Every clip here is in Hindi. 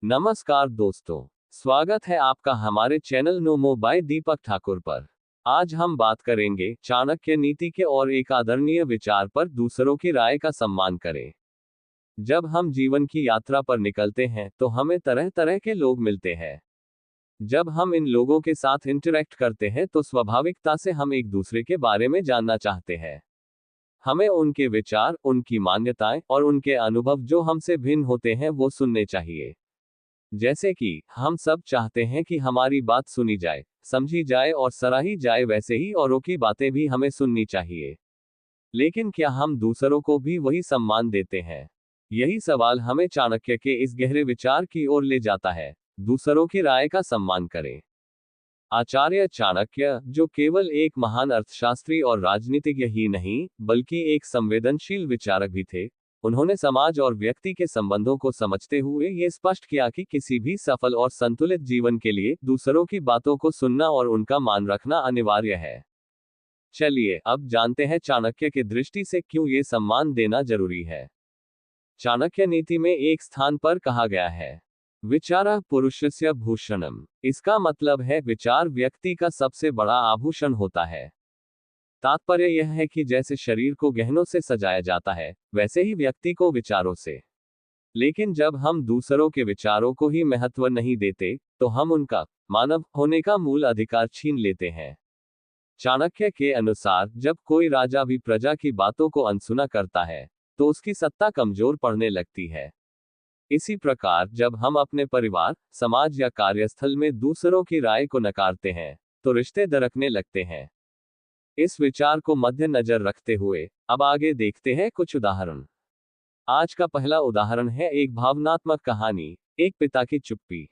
नमस्कार दोस्तों, स्वागत है आपका हमारे चैनल नोमो बाय दीपक ठाकुर पर। आज हम बात करेंगे चाणक्य नीति के और एक आदरणीय विचार पर, दूसरों की राय का सम्मान करें। जब हम जीवन की यात्रा पर निकलते हैं तो हमें तरह तरह के लोग मिलते हैं। जब हम इन लोगों के साथ इंटरेक्ट करते हैं तो स्वाभाविकता से हम एक दूसरे के बारे में जानना चाहते हैं। हमें उनके विचार, उनकी मान्यताएं और उनके अनुभव जो हमसे भिन्न होते हैं वो सुनने चाहिए। जैसे कि हम सब चाहते हैं कि हमारी बात सुनी जाए, समझी जाए और सराही जाए, वैसे ही औरों की बातें भी हमें सुननी चाहिए। लेकिन क्या हम दूसरों को भी वही सम्मान देते हैं? यही सवाल हमें चाणक्य के इस गहरे विचार की ओर ले जाता है। दूसरों की राय का सम्मान करें। आचार्य चाणक्य, जो केवल एक महान अर्थशास्त्री और राजनीतिज्ञ ही नहीं बल्कि एक संवेदनशील विचारक भी थे, उन्होंने समाज और व्यक्ति के संबंधों को समझते हुए ये स्पष्ट किया कि किसी भी सफल और संतुलित जीवन के लिए दूसरों की बातों को सुनना और उनका मान रखना अनिवार्य है। चलिए अब जानते हैं चाणक्य की दृष्टि से क्यों ये सम्मान देना जरूरी है। चाणक्य नीति में एक स्थान पर कहा गया है, विचारः पुरुषस्य भूषणम। इसका मतलब है विचार व्यक्ति का सबसे बड़ा आभूषण होता है। तात्पर्य यह है कि जैसे शरीर को गहनों से सजाया जाता है, वैसे ही व्यक्ति को विचारों से। लेकिन जब हम दूसरों के विचारों को ही महत्व नहीं देते, तो हम उनका मानव होने का मूल अधिकार छीन लेते हैं। चाणक्य के अनुसार जब कोई राजा भी प्रजा की बातों को अनसुना करता है, तो उसकी सत्ता कमजोर पड़ने लगती है। इसी प्रकार जब हम अपने परिवार, समाज या कार्यस्थल में दूसरों की राय को नकारते हैं, तो रिश्ते दरकने लगते हैं। इस विचार को मद्देनजर रखते हुए अब आगे देखते हैं कुछ उदाहरण। आज का पहला उदाहरण है एक भावनात्मक कहानी, एक पिता की चुप्पी।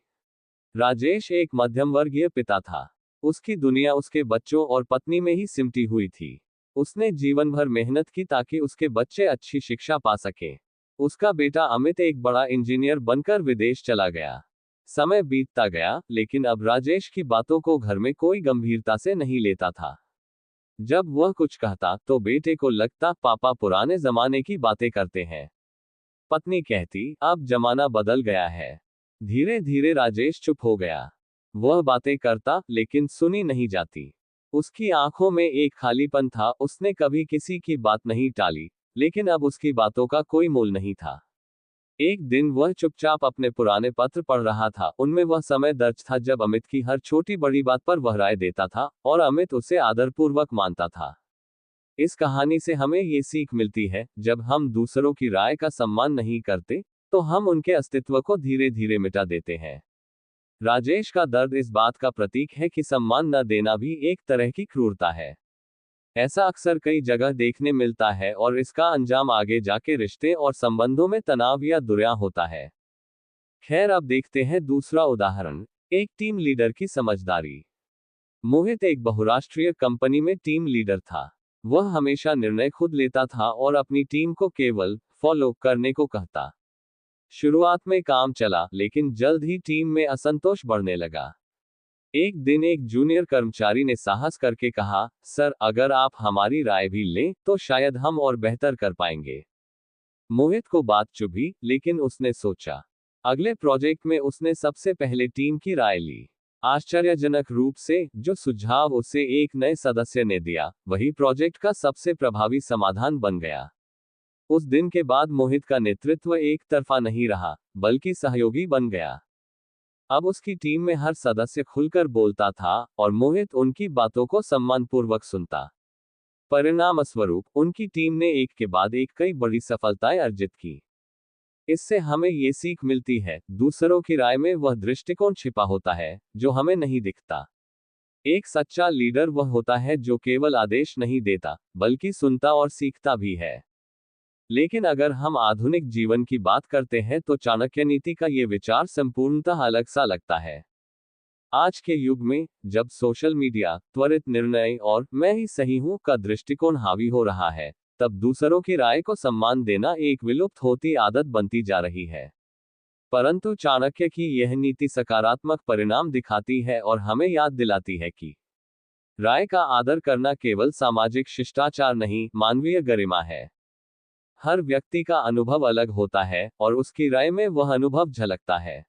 राजेश एक मध्यम वर्गीय पिता था। उसकी दुनिया उसके बच्चों और पत्नी में ही सिमटी हुई थी। उसने जीवन भर मेहनत की ताकि उसके बच्चे अच्छी शिक्षा पा सकें। उसका बेटा अमित एक बड़ा इंजीनियर बनकर विदेश चला गया। समय बीतता गया, लेकिन अब राजेश की बातों को घर में कोई गंभीरता से नहीं लेता था। जब वह कुछ कहता तो बेटे को लगता पापा पुराने जमाने की बातें करते हैं। पत्नी कहती अब जमाना बदल गया है। धीरे धीरे राजेश चुप हो गया। वह बातें करता लेकिन सुनी नहीं जाती। उसकी आंखों में एक खालीपन था। उसने कभी किसी की बात नहीं टाली, लेकिन अब उसकी बातों का कोई मोल नहीं था। एक दिन वह चुपचाप अपने पुराने पत्र पढ़ रहा था। उनमें वह समय दर्ज था जब अमित की हर छोटी बड़ी बात पर वह राय देता था और अमित उसे आदरपूर्वक मानता था। इस कहानी से हमें ये सीख मिलती है, जब हम दूसरों की राय का सम्मान नहीं करते, तो हम उनके अस्तित्व को धीरे धीरे मिटा देते हैं। राजेश का दर्द इस बात का प्रतीक है कि सम्मान न देना भी एक तरह की क्रूरता है। ऐसा अक्सर कई जगह देखने मिलता है और इसका अंजाम आगे जाके रिश्ते और संबंधों में तनाव या दुर्या होता है। खैर अब देखते हैं दूसरा उदाहरण, एक टीम लीडर की समझदारी। मोहित एक बहुराष्ट्रीय कंपनी में टीम लीडर था। वह हमेशा निर्णय खुद लेता था और अपनी टीम को केवल फॉलो करने को कहता। शुरुआत में काम चला, लेकिन जल्द ही टीम में असंतोष बढ़ने लगा। एक दिन एक जूनियर कर्मचारी ने साहस करके कहा, सर अगर आप हमारी राय भी लें तो शायद हम और बेहतर कर पाएंगे। मोहित को बात चुभी, लेकिन उसने सोचा। अगले प्रोजेक्ट में उसने सबसे पहले टीम की राय ली। आश्चर्यजनक रूप से जो सुझाव उसे एक नए सदस्य ने दिया, वही प्रोजेक्ट का सबसे प्रभावी समाधान बन गया। उस दिन के बाद मोहित का नेतृत्व एक तरफा नहीं रहा, बल्कि सहयोगी बन गया। अब उसकी टीम में हर सदस्य खुलकर बोलता था और मोहित उनकी बातों को सम्मानपूर्वक सुनता। परिणामस्वरूप उनकी टीम ने एक के बाद एक कई बड़ी सफलताएं अर्जित की। इससे हमें ये सीख मिलती है, दूसरों की राय में वह दृष्टिकोण छिपा होता है जो हमें नहीं दिखता। एक सच्चा लीडर वह होता है जो केवल आदेश नहीं देता, बल्कि सुनता और सीखता भी है। लेकिन अगर हम आधुनिक जीवन की बात करते हैं तो चाणक्य नीति का ये विचार संपूर्णतः अलग सा लगता है। आज के युग में, जब सोशल मीडिया, त्वरित निर्णय और मैं ही सही हूं का दृष्टिकोण हावी हो रहा है, तब दूसरों की राय को सम्मान देना एक विलुप्त होती आदत बनती जा रही है। परंतु चाणक्य की यह नीति सकारात्मक परिणाम दिखाती है और हमें याद दिलाती है कि राय का आदर करना केवल सामाजिक शिष्टाचार नहीं, मानवीय गरिमा है। हर व्यक्ति का अनुभव अलग होता है और उसकी राय में वह अनुभव झलकता है।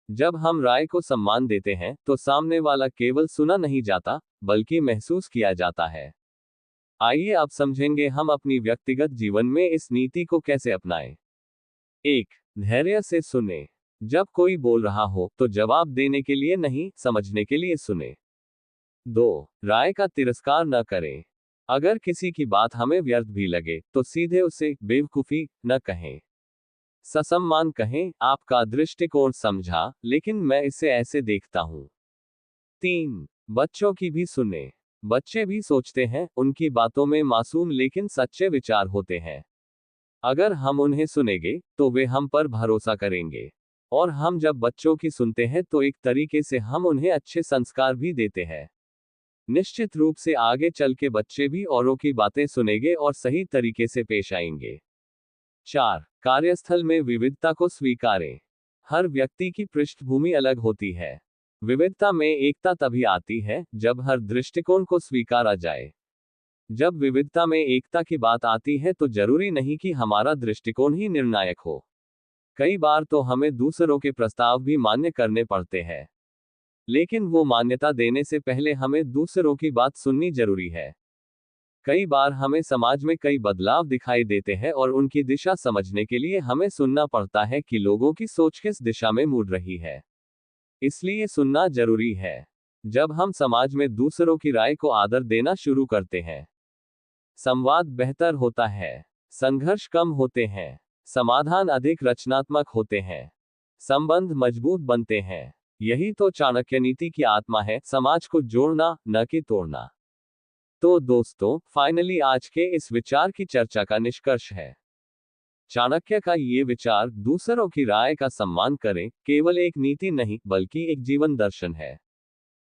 जब हम राय को सम्मान देते हैं तो सामने वाला केवल सुना नहीं जाता, बल्कि महसूस किया जाता है। आइए अब समझेंगे हम अपनी व्यक्तिगत जीवन में इस नीति को कैसे अपनाएं। 1. धैर्य से सुने। जब कोई बोल रहा हो तो जवाब देने के लिए नहीं, समझने के लिए सुने। 2. राय का तिरस्कार न करें। अगर किसी की बात हमें व्यर्थ भी लगे तो सीधे उसे बेवकूफी न कहें। ससम्मान कहें, आपका दृष्टिकोण समझा, लेकिन मैं इसे ऐसे देखता हूं। 3. बच्चों की भी सुने। बच्चे भी सोचते हैं, उनकी बातों में मासूम लेकिन सच्चे विचार होते हैं। अगर हम उन्हें सुनेंगे तो वे हम पर भरोसा करेंगे, और हम जब बच्चों की सुनते हैं तो एक तरीके से हम उन्हें अच्छे संस्कार भी देते हैं। निश्चित रूप से आगे चल के बच्चे भी औरों की बातें सुनेंगे और सही तरीके से पेश आएंगे। 4. कार्यस्थल में विविधता को स्वीकारें। हर व्यक्ति की पृष्ठभूमि अलग होती है। विविधता में एकता तभी आती है जब हर दृष्टिकोण को स्वीकारा जाए। जब विविधता में एकता की बात आती है तो जरूरी नहीं कि हमारा दृष्टिकोण ही निर्णायक हो। कई बार तो हमें दूसरों के प्रस्ताव भी मान्य करने पड़ते हैं, लेकिन वो मान्यता देने से पहले हमें दूसरों की बात सुननी जरूरी है। कई बार हमें समाज में कई बदलाव दिखाई देते हैं और उनकी दिशा समझने के लिए हमें सुनना पड़ता है कि लोगों की सोच किस दिशा में मुड़ रही है। इसलिए सुनना जरूरी है। जब हम समाज में दूसरों की राय को आदर देना शुरू करते हैं, संवाद बेहतर होता है, संघर्ष कम होते हैं, समाधान अधिक रचनात्मक होते हैं, संबंध मजबूत बनते हैं। यही तो चाणक्य नीति की आत्मा है, समाज को जोड़ना, न कि तोड़ना। तो दोस्तों, फाइनली आज के इस विचार की चर्चा का निष्कर्ष है, चाणक्य का ये विचार, दूसरों की राय का सम्मान करें, केवल एक नीति नहीं बल्कि एक जीवन दर्शन है।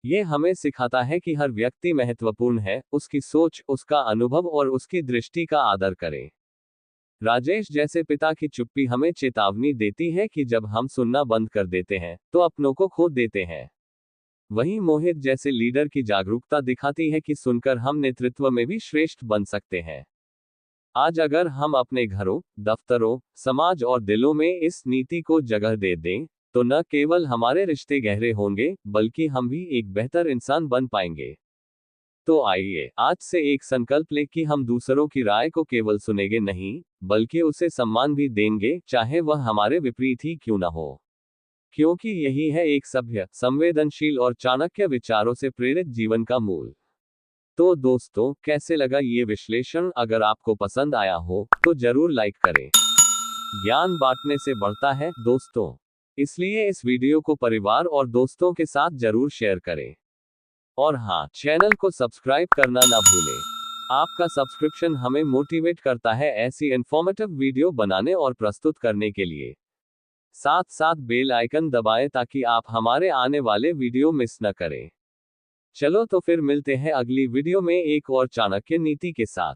ये हमें सिखाता है कि हर व्यक्ति महत्वपूर्ण है, उसकी सोच, उसका अनुभव और उसकी दृष्टि का आदर करें। राजेश जैसे पिता की चुप्पी हमें चेतावनी देती है कि जब हम सुनना बंद कर देते हैं तो अपनों को खो देते हैं। वहीं मोहित जैसे लीडर की जागरूकता दिखाती है कि सुनकर हम नेतृत्व में भी श्रेष्ठ बन सकते हैं। आज अगर हम अपने घरों, दफ्तरों, समाज और दिलों में इस नीति को जगह दे दें तो न केवल हमारे रिश्ते गहरे होंगे, बल्कि हम भी एक बेहतर इंसान बन पाएंगे। तो आइए आज से एक संकल्प लें कि हम दूसरों की राय को केवल सुनेंगे नहीं, बल्कि उसे सम्मान भी देंगे, चाहे वह हमारे विपरीत ही क्यों न हो। क्योंकि यही है एक सभ्य, संवेदनशील और चाणक्य विचारों से प्रेरित जीवन का मूल। तो दोस्तों, कैसे लगा ये विश्लेषण? अगर आपको पसंद आया हो तो जरूर लाइक करें। ज्ञान बांटने से बढ़ता है दोस्तों, इसलिए इस वीडियो को परिवार और दोस्तों के साथ जरूर शेयर करें। और हाँ, चैनल को सब्सक्राइब करना ना भूलें। आपका सब्सक्रिप्शन हमें मोटिवेट करता है ऐसी इंफॉर्मेटिव वीडियो बनाने और प्रस्तुत करने के लिए। साथ साथ बेल आइकन दबाएं ताकि आप हमारे आने वाले वीडियो मिस न करें। चलो तो फिर मिलते हैं अगली वीडियो में एक और चाणक्य नीति के साथ।